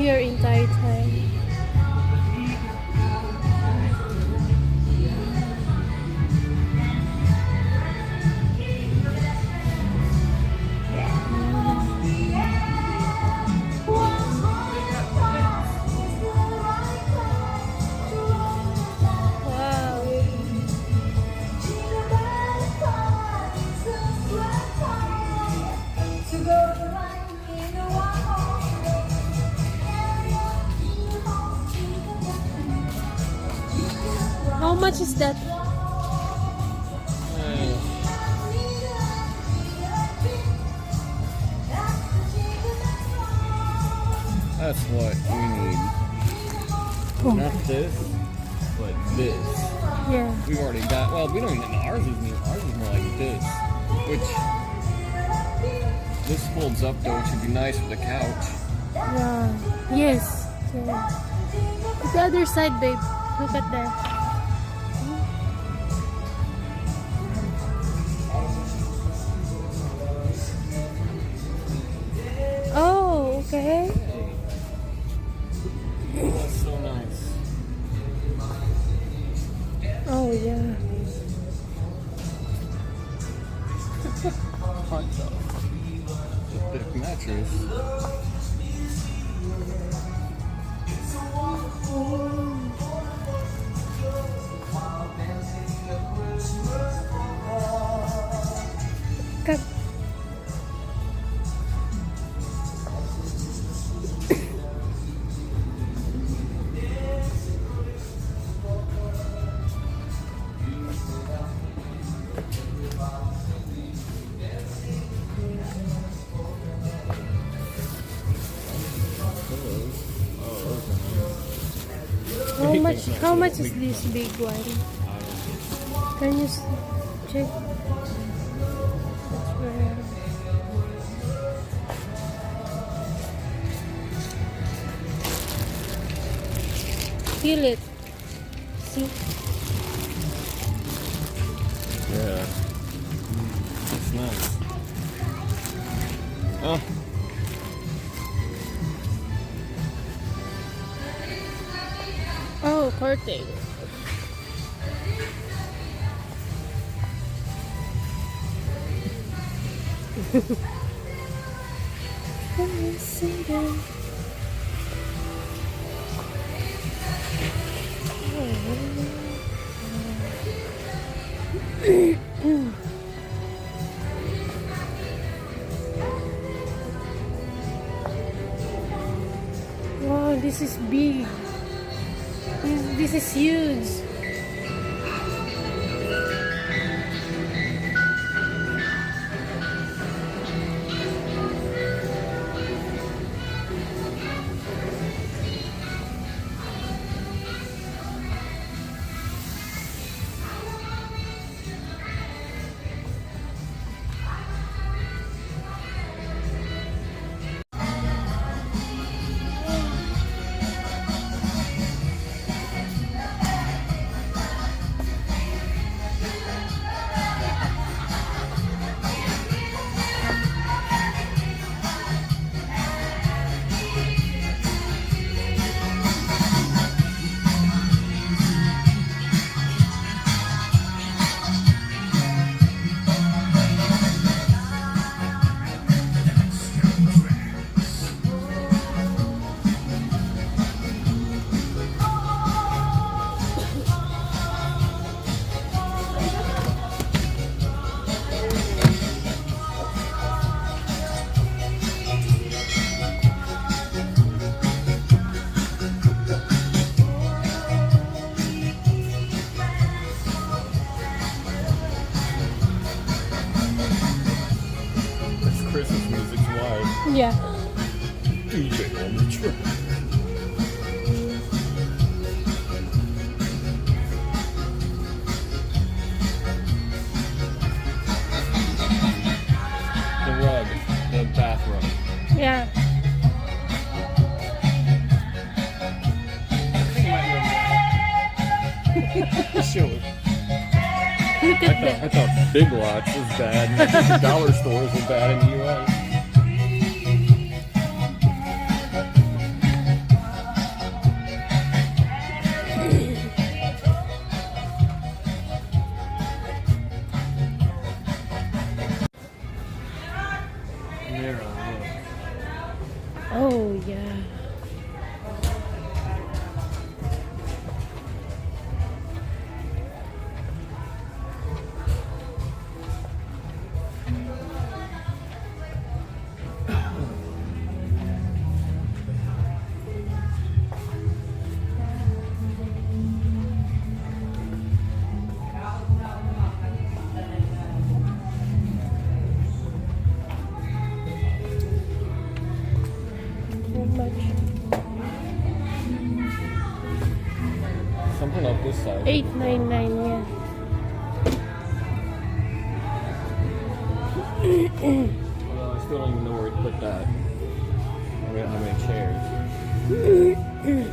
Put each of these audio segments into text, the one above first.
here in Taytay. How much is that? That's what we need. Not this, but this. Yeah. We've already got, well, we don't even know. Ours is more like this. Which, this folds up though, which would be nice for the couch. Yeah. Yes. Yeah. The other side, babe. Look at that. Oh, okay. That's so nice. Oh, yeah. Hot dog. The thick mattress. Come. How much is this big one? Can you check? That's where. Feel it. See? Yeah. That's nice. Oh. Oh, curtain. Wow, this is big. This is huge. Christmas music's wide. Yeah. DJ on the track. The rug, the bath rug. Yeah. Show it. Look at that. I thought Big Lots was bad. Dollar stores were bad in the U.S. Arrow. Look. Oh, yeah. So much. Something up this side. 899, yeah. Well, I still don't even know where to put that. I don't have any chairs. Here.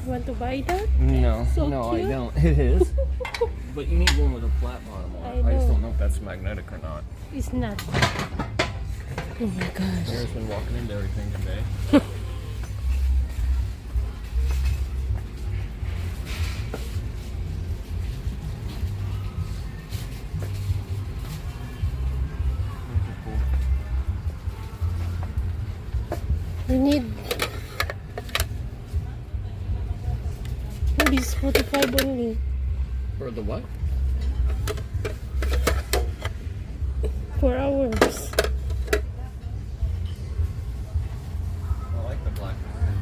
You want to buy that? No, So no, cute. I don't. It is. But you need one with a flat bottom on it. I I just know. don't know if that's magnetic or not. It's not. Oh my gosh. Sarah's been walking into everything today. We need. Maybe it's 45 only. For the what? 4 hours. I like the black and red.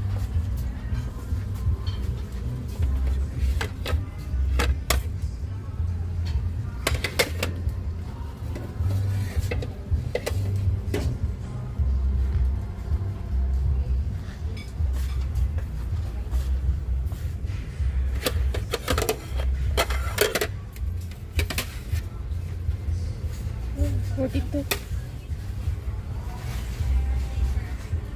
Oh, 42.